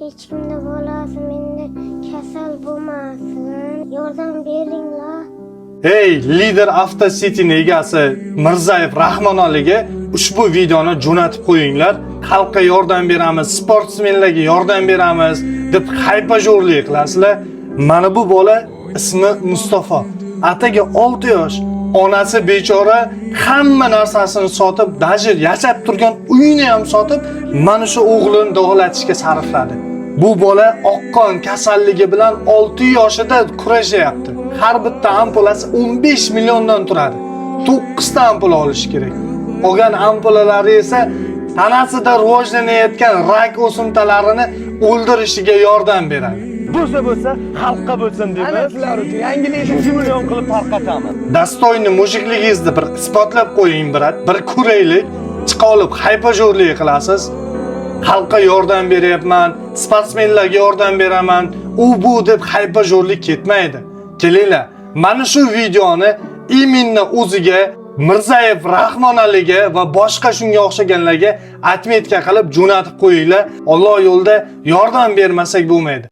Hech kimni bolasi menda kasal bo'lmasin. Yordam beringlar. Hey, lider Avto City'ning egasi Mirzayev Rahmonaliga ushbu videoni jo'natib qo'yinglar. Xalqqa yordam beramiz, sportsmenlarga yordam beramiz deb haypajorlik qilasizlar. Mana bu bola ismi Mustafa. Ataga 6 yosh. Onasi bechora hamma narsasini sotib, даже yashab turgan uyini ham sotib, mana shu o'g'lini davolatishga sarfladi. Bu bola oqqon kasalligi bilan 6 yoshida kurashyapti. Har bitta ampulasi 15 milliondan turadi. 9 ta ampula olish kerak. Olgan ampulalari esa tanasida rivojlanayotgan rak o'simtalarini o'ldirishiga yordam beradi. Bo'lsa xalqqa bo'lsin deb Ana sizlar uchun yangilikni 2 million qilib tarqatamiz. Dastoyni mujikligingizni bir isbotlab qo'ying, brat. Bir ko'raylik. Chiqa olib haypajorlik qilasiz. Xalqqa yordam beryapman, sportsmenlarga yordam beraman, u bu deb haypajorlik ketmaydi. Kelinglar, mana shu videoni iminni o'ziga, Mirzayev Rahmonaliga va boshqa shunga o'xshaganlarga atmetka qilib jo'natib qo'yinglar. Alloh yo'lda yordam bermasak bo'lmaydi.